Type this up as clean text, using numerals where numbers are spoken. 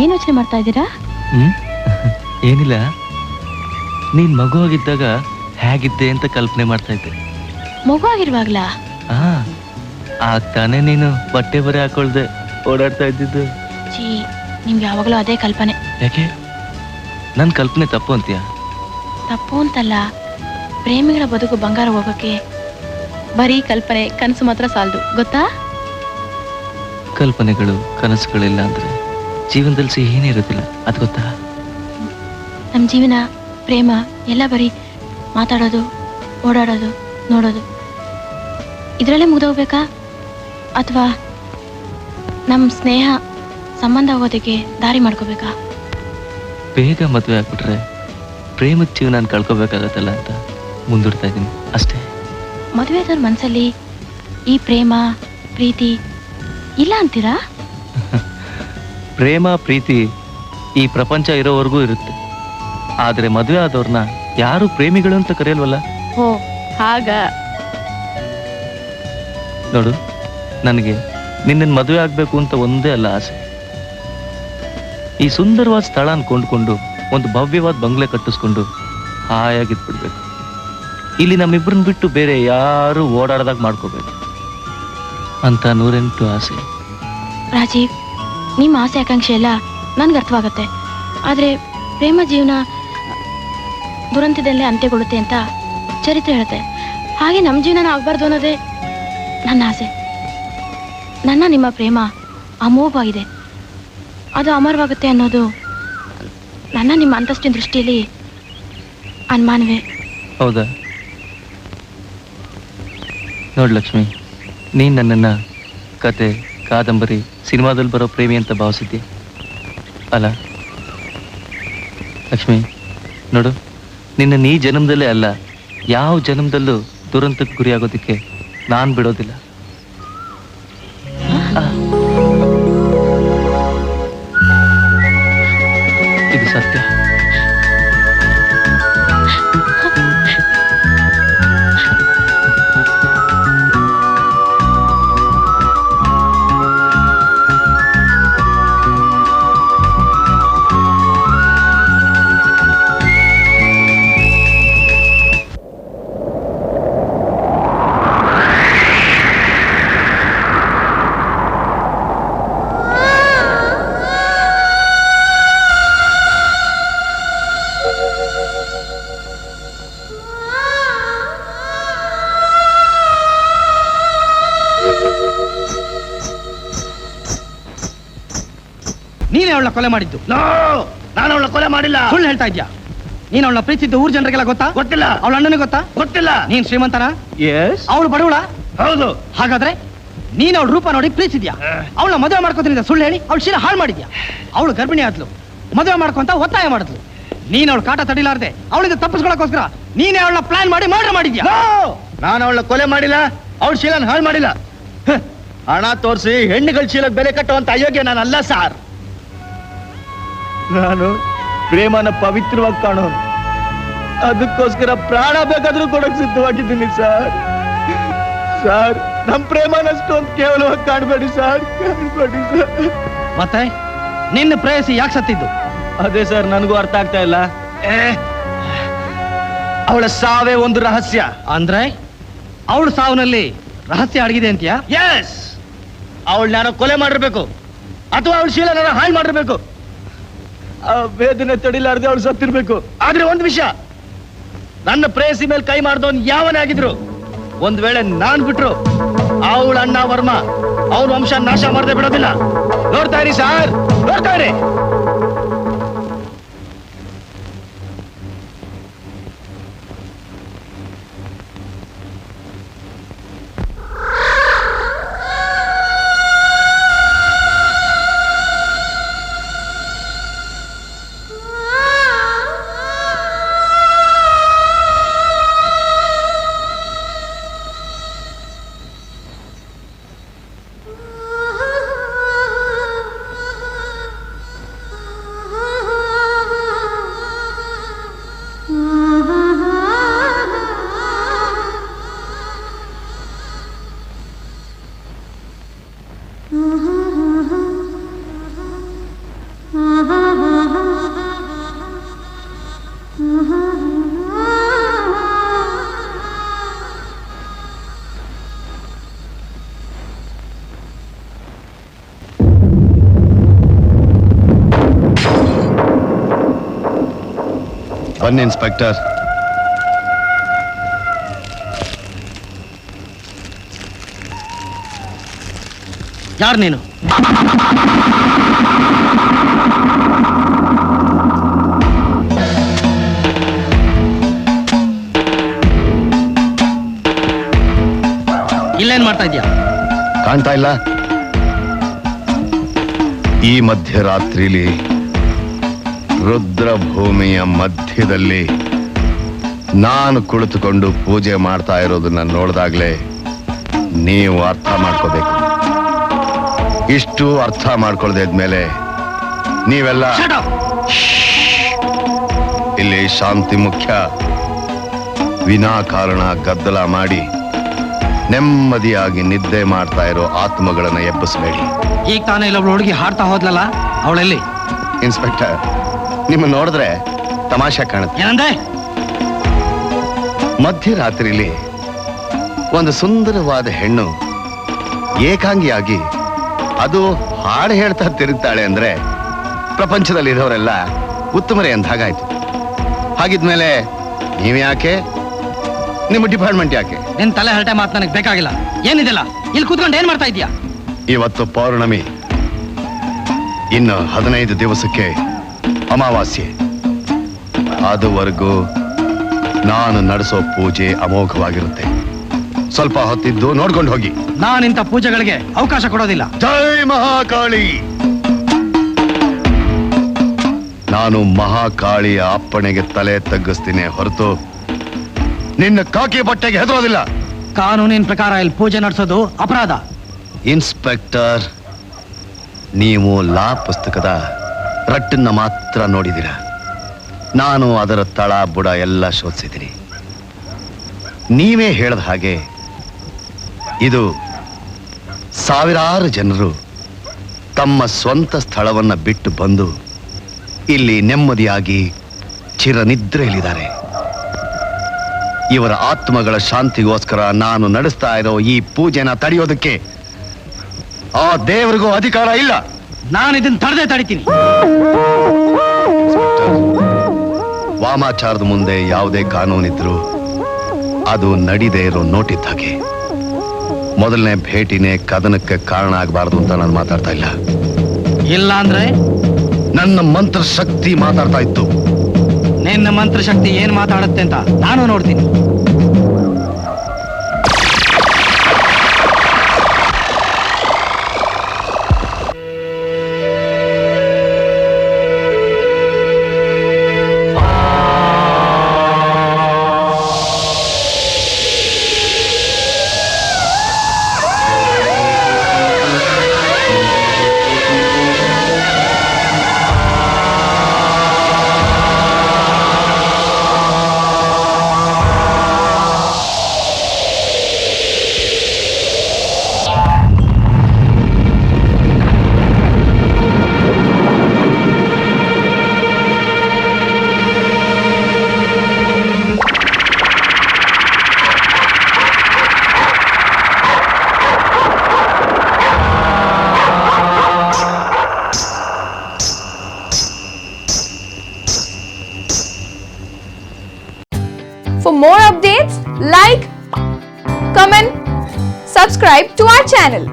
ಏನ್ ಯೋಚನೆ ಮಾಡ್ತಾ ಇದ್ದೀರಾ? ಏನಿಲ್ಲ, ನೀನ್ ಮಗುವಾಗಿದ್ದಾಗ ಹೇಗಿದ್ದೆ ಅಂತ ಕಲ್ಪನೆ ಮಾಡ್ತಾ ಇದ್ದೆ. ಮಗು ಆಗಿರುವಾಗ್ಲಾ? ಆಗ್ತಾನೆ ನೀನು ಬಟ್ಟೆ ಬರೆ ಹಾಕೊಳ್ದೆ ಓಡಾಡ್ತಾ ಇದ್ದಿದ್ದು. ನಿಮ್ಗೆ ಯಾವಾಗಲೂ ಅದೇ ಕಲ್ಪನೆ. ಯಾಕೆ ನನ್ ಕಲ್ಪನೆ ತಪ್ಪು ಅಂತೀಯ? ತಪ್ಪು ಅಂತಲ್ಲ, ಪ್ರೇಮಿಗಳ ಬದುಕು ಬಂಗಾರ ಹೋಗೋಕೆ ಬರೀ ಕಲ್ಪನೆ ಕನಸು ಮಾತ್ರ ಸಾಲದು, ಗೊತ್ತಾ? ಕಲ್ಪನೆಗಳು ಕನಸುಗಳಿಲ್ಲ ಅಂದ್ರೆ ಜೀವನದಲ್ಲಿ ಸಿಹಿನೇ ಇರೋದಿಲ್ಲ, ಅದು ಗೊತ್ತಾ? ನಮ್ಮ ಜೀವನ ಪ್ರೇಮ ಎಲ್ಲ ಬರೀ ಮಾತಾಡೋದು, ಓಡಾಡೋದು, ನೋಡೋದು ಇದರಲ್ಲೇ ಮುಗ್ದೋಗ್ಬೇಕಾ? ಅಥವಾ ನಮ್ಮ ಸ್ನೇಹ ಸಂಬಂಧ ಆಗೋದಕ್ಕೆ ದಾರಿ ಮಾಡ್ಕೋಬೇಕಾ? ಬೇಗ ಮದುವೆ ಆಗ್ಬಿಟ್ರೆ ಪ್ರೇಮದ ಜೀವನ ಕಳ್ಕೋಬೇಕಾಗತ್ತಲ್ಲ ಅಂತ ಮುಂದೂಡ್ತಾ ಇದ್ದೀನಿ ಅಷ್ಟೇ. ಮದುವೆ ಆದವ್ರ ಮನಸ್ಸಲ್ಲಿ ಈ ಪ್ರೇಮ ಪ್ರೀತಿ ಇಲ್ಲ ಅಂತೀರಾ? ಪ್ರೇಮ ಪ್ರೀತಿ ಈ ಪ್ರಪಂಚ ಇರೋವರೆಗೂ ಇರುತ್ತೆ, ಆದ್ರೆ ಮದುವೆ ಆದವ್ರನ್ನ ಯಾರು ಪ್ರೇಮಿಗಳು ಅಂತ ಕರೆಯಲ್ವಲ್ಲ. ಓ ಹಾಗ. ನೋಡು, ನನಗೆ ನಿನ್ನ ಮದುವೆ ಆಗ್ಬೇಕು ಅಂತ ಒಂದೇ ಅಲ್ಲ ಆಸೆ. ಈ ಸುಂದರವಾದ ಸ್ಥಳ ಕೊಂಡ್ಕೊಂಡು ಒಂದು ಭವ್ಯವಾದ ಬಂಗ್ಲೆ ಕಟ್ಟಿಸ್ಕೊಂಡು ಹಾಯಾಗಿದ್ಬಿಡ್ಬೇಕು. ಇಲ್ಲಿ ನಮ್ಮಿಬ್ಬರನ್ನ ಬಿಟ್ಟು ಬೇರೆ ಯಾರು ಓಡಾಡದಾಗ ಮಾಡ್ಕೋಬೇಕು ಅಂತ 108 ಆಸೆ. ರಾಜೀವ್, ನಿಮ್ಮ ಆಸೆ ಆಕಾಂಕ್ಷೆ ಎಲ್ಲ ನನ್ಗೆ ಅರ್ಥವಾಗತ್ತೆ, ಆದ್ರೆ ಪ್ರೇಮ ಜೀವನ ದುರಂತದಲ್ಲೇ ಅಂತ್ಯಗೊಳ್ಳುತ್ತೆ ಅಂತ ಚರಿತ್ರೆ ಹೇಳುತ್ತೆ. ಹಾಗೆ ನಮ್ಮ ಜೀವನ ಆಗ್ಬಾರ್ದು ಅನ್ನೋದೇ ನನ್ನ ಆಸೆ. ನಿಮ್ಮ ಪ್ರೇಮ ಅಮೋಘವಾಗಿದೆ, ಅದು ಅಮರವಾಗುತ್ತೆ ಅನ್ನೋದು ನಿಮ್ಮ ಅಂತಸ್ತಿನ ದೃಷ್ಟಿಯಲ್ಲಿ ಅನುಮಾನವೇ. ಹೌದಾ? ನೋಡ್ ಲಕ್ಷ್ಮಿ, ನೀನ್ ನನ್ನನ್ನ ಕತೆ ಕಾದಂಬರಿ ಸಿನಿಮಾದಲ್ಲಿ ಬರೋ ಪ್ರೇಮಿ ಅಂತ ಭಾವಿಸಿದ್ದೆ ಅಲ್ಲ? ಲಕ್ಷ್ಮಿ ನೋಡು, ನಿನ್ನ ಈ ಜನ್ಮದಲ್ಲೇ ಅಲ್ಲ, ಯಾವ ಜನ್ಮದಲ್ಲೂ ದುರಂತಕ್ಕೆ ಗುರಿಯಾಗೋದಕ್ಕೆ ನಾನ್ ಬಿಡೋದಿಲ್ಲ. ಇದು ಸತ್ಯ. ನೀನೇ ಅವಳ ಕೊಲೆ ಮಾಡಿದ್ದು? ನಾನು ಅವಳ ಕೊಲೆ ಮಾಡಿಲ್ಲ. ಸುಳ್ಳು ಹೇಳ್ತಾ ಇದ್ಯಾ? ನೀನ್ ಅವಳ ಪ್ರೀತಿದ್ದು ಊರ್ ಜನರಿಗೆಲ್ಲ ಗೊತ್ತಾ? ಗೊತ್ತಿಲ್ಲ. ಅವಳ ಅಣ್ಣನಿಗೆ ಗೊತ್ತಾ? ಗೊತ್ತಿಲ್ಲ. ನೀನ್ ಶ್ರೀಮಂತನ? ಅವಳು ಬಡವಳ? ಹೌದು. ಹಾಗಾದ್ರೆ ನೀನ್ ಅವಳ ರೂಪ ನೋಡಿ ಪ್ರೀತಿದ್ಯಾ? ಅವಳ ಮದುವೆ ಮಾಡ್ಕೋತೀನಿ ಸುಳ್ಳು ಹೇಳಿ ಅವಳ ಶೀಲ ಹಾಳು ಮಾಡಿದ್ಯಾ? ಅವಳು ಗರ್ಭಿಣಿ ಆದ್ಲು, ಮದುವೆ ಮಾಡ್ಕೊಂತ ಒತ್ತಾಯ ಮಾಡಿದ್ಲು. ನೀನ್ ಅವಳ ಕಾಟ ತಡಿಲಾರ್ದೆ ಅವಳಿಂದ ತಪ್ಪಿಸ್ಕೊಳಕೋಸ್ಕರ ನೀನೇ ಅವಳನ್ನ ಪ್ಲಾನ್ ಮಾಡಿ ಮರ್ಡರ್ ಮಾಡಿದ್ಯಾ? ನಾನು ಅವಳ ಕೊಲೆ ಮಾಡಿಲ್ಲ, ಅವಳ ಶೀಲನ ಹಾಳು ಮಾಡಿಲ್ಲ. ಹಣ ತೋರಿಸಿ ಹೆಣ್ಣುಗಳ ಶೀಲದ ಬೆಲೆ ಕಟ್ಟುವಂತ ಅಯೋಗ್ಯ ನಾನಲ್ಲ ಸಾರ್. ನಾನು ಪ್ರೇಮನ ಪವಿತ್ರವಾಗಿ ಕಾಣೋನು, ಅದಕ್ಕೋಸ್ಕರ ಪ್ರಾಣ ಬೇಕಾದ್ರೂ ಕೊಡಕ್ ಸಿದ್ಧವಾಗಿದ್ದೀನಿ ಸರ್. ಸರ್, ನಮ್ ಪ್ರೇಮನಷ್ಟೊಂದು ಕೇವಲವಾಗಿ ಕಾಣಬೇಡಿ ಸರ್, ಕಾಣಬೇಡಿ ಸರ್. ಮತ್ತೆ ನಿನ್ನ ಪ್ರೇಯಸಿ ಯಾಕೆ ಸತ್ತಿದ್ದು? ಅದೇ ಸರ್ ನನಗೂ ಅರ್ಥ ಆಗ್ತಾ ಇಲ್ಲ. ಅವಳ ಸಾವೇ ಒಂದು ರಹಸ್ಯ. ಅಂದ್ರೆ ಅವಳ ಸಾವನಲ್ಲಿ ರಹಸ್ಯ ಅಡಗಿದೆ ಅಂತೀಯಾ? ಎಸ್, ಅವಳು ನಾನು ಕೊಲೆ ಮಾಡಿರ್ಬೇಕು ಅಥವಾ ಅವಳ ಶೀಲ ನಾನು ಹಾಳು ಮಾಡಿರ್ಬೇಕು. ಆ ವೇದನೆ ತಡಿಲಾರ್ದೆ ಅವಳು ಸತ್ತಿರ್ಬೇಕು. ಆದ್ರೆ ಒಂದು ವಿಷಯ, ನನ್ನ ಪ್ರೇಯಸಿ ಮೇಲೆ ಕೈ ಮಾಡಿದವನ್ ಯಾವನೇ ಆಗಿದ್ರು, ಒಂದ್ ವೇಳೆ ನಾನ್ ಬಿಟ್ರು ಅವಳ ಅಣ್ಣ ವರ್ಮ ಅವ್ರ ವಂಶ ನಾಶ ಮಾಡದೆ ಬಿಡೋದಿಲ್ಲ. ನೋಡ್ತಾ ಇರಿ ಸಾರ್, ನೋಡ್ತಾ ಇರಿ. ಬನ್ನಿ ಇನ್ಸ್ಪೆಕ್ಟರ್. ಯಾರು ನೀನು? ಇಲ್ಲೇನ್ ಮಾಡ್ತಾ ಇದ್ಯಾ? ಕಾಣ್ತಾ ಇಲ್ಲ? ಈ ಮಧ್ಯರಾತ್ರಿಲಿ ರುದ್ರಭೂಮಿಯ ಮಧ್ಯದಲ್ಲಿ ನಾನು ಕುಳಿತುಕೊಂಡು ಪೂಜೆ ಮಾಡ್ತಾ ಇರೋದನ್ನ ನೋಡಿದಾಗ್ಲೇ ನೀವು ಅರ್ಥ ಮಾಡ್ಕೋಬೇಕು. ಇಷ್ಟು ಅರ್ಥ ಮಾಡ್ಕೊಳ್ದೇ ಇದ್ಮೇಲೆ ನೀವೆಲ್ಲ ಇಲ್ಲಿ ಶಾಂತಿ ಮುಖ್ಯ. ವಿನಾಕಾರಣ ಗದ್ದಲ ಮಾಡಿ ನೆಮ್ಮದಿಯಾಗಿ ನಿದ್ದೆ ಮಾಡ್ತಾ ಇರೋ ಆತ್ಮಗಳನ್ನ ಎಬ್ಬಿಸಬೇಡಿ. ಈಗ ತಾನೇ ಇಲ್ಲೊಬ್ಳು ಹುಡುಗಿ ಹಾಡ್ತಾ ಹೋದ್ಲಲ್ಲ, ಅವಳೆಲ್ಲಿ? ಇನ್ಸ್ಪೆಕ್ಟರ್, ನಿಮ್ಮ ನೋಡಿದ್ರೆ ತಮಾಷೆ ಕಾಣುತ್ತೆ. ಏನಂದೆ? ಮಧ್ಯರಾತ್ರಿಲಿ ಒಂದು ಸುಂದರವಾದ ಹೆಣ್ಣು ಏಕಾಂಗಿಯಾಗಿ ಅದು ಹಾಡು ಹೇಳ್ತಾ ತಿರುಗ್ತಾಳೆ ಅಂದ್ರೆ ಪ್ರಪಂಚದಲ್ಲಿ ಇರೋರೆಲ್ಲ ಉತ್ತಮರೇ ಅಂತ ಹಾಗಾಯ್ತು. ಹಾಗಿದ್ಮೇಲೆ ನೀವ್ ಯಾಕೆ, ನಿಮ್ಮ ಡಿಪಾರ್ಟ್ಮೆಂಟ್ ಯಾಕೆ? ನಿನ್ ತಲೆ ಹರಟೆ ಮಾತು ನನಗೆ ಬೇಕಾಗಿಲ್ಲ. ಏನಿದೆಲ್ಲ ಇಲ್ಲಿ ಕೂತ್ಕೊಂಡು ಏನ್ ಮಾಡ್ತಾ ಇದ್ಯಾ? ಇವತ್ತು ಪೌರ್ಣಮಿ, ಇನ್ನು 15 ದಿವಸಕ್ಕೆ ಅಮಾವಾಸ್ಯೆ. ಅದುವರೆಗೂ ನಾನು ನಡೆಸೋ ಪೂಜೆ ಅಮೋಘವಾಗಿರುತ್ತೆ. ಸ್ವಲ್ಪ ಹೊತ್ತಿದ್ದು ನೋಡ್ಕೊಂಡು ಹೋಗಿ. ನಾನಿಂಥ ಪೂಜೆಗಳಿಗೆ ಅವಕಾಶ ಕೊಡೋದಿಲ್ಲ. ಜೈ ಮಹಾಕಾಳಿ. ನಾನು ಮಹಾಕಾಳಿಯ ಅಪ್ಪಣೆಗೆ ತಲೆ ತಗ್ಗಿಸ್ತೀನಿ ಹೊರತು ನಿನ್ನ ಕಾಕಿ ಬಟ್ಟೆಗೆ ಹೆದರೋದಿಲ್ಲ. ಕಾನೂನಿನ ಪ್ರಕಾರ ಇಲ್ಲಿ ಪೂಜೆ ನಡೆಸೋದು ಅಪರಾಧ. ಇನ್ಸ್ಪೆಕ್ಟರ್, ನೀವು ಲಾ ಪುಸ್ತಕದ ರಟ್ಟನ್ನ ಮಾತ್ರ ನೋಡಿದಿರ. ನಾನು ಅದರ ತಳ ಬುಡ ಎಲ್ಲ ಶೋಧಿಸಿದ್ದೀನಿ. ನೀವೇ ಹೇಳಿದ ಹಾಗೆ ಇದು ಸಾವಿರಾರು ಜನರು ತಮ್ಮ ಸ್ವಂತ ಸ್ಥಳವನ್ನ ಬಿಟ್ಟು ಬಂದು ಇಲ್ಲಿ ನೆಮ್ಮದಿಯಾಗಿ ಚಿರನಿದ್ರೆಯಲ್ಲಿದ್ದಾರೆ. ಇವರ ಆತ್ಮಗಳ ಶಾಂತಿಗೋಸ್ಕರ ನಾನು ನಡೆಸ್ತಾ ಇರೋ ಈ ಪೂಜೆನ ತಡೆಯೋದಕ್ಕೆ ಆ ದೇವರಿಗೂ ಅಧಿಕಾರ ಇಲ್ಲ. ನಾನು ಇದನ್ನ ತಡೆದೇ ತಡಿತೀನಿ. ವಾಮಾಚಾರದ ಮುಂದೆ ಯಾವುದೇ ಕಾನೂನಿದ್ರು ಅದು ನಡೀದೇ ಇರೋ ನೋಟಿದ್ದ ಹಾಗೆ. ಮೊದಲನೇ ಭೇಟಿನೇ ಕದನಕ್ಕೆ ಕಾರಣ ಆಗಬಾರ್ದು ಅಂತ ನಾನು ಮಾತಾಡ್ತಾ ಇಲ್ಲ. ಇಲ್ಲ ಅಂದ್ರೆ ನನ್ನ ಮಂತ್ರ ಶಕ್ತಿ ಮಾತಾಡ್ತಾ ಇತ್ತು. ನಿನ್ನ ಮಂತ್ರ ಶಕ್ತಿ ಏನ್ ಮಾತಾಡುತ್ತೆ ಅಂತ ನಾನು ನೋಡ್ತೀನಿ. For more updates, like, comment, subscribe to our channel.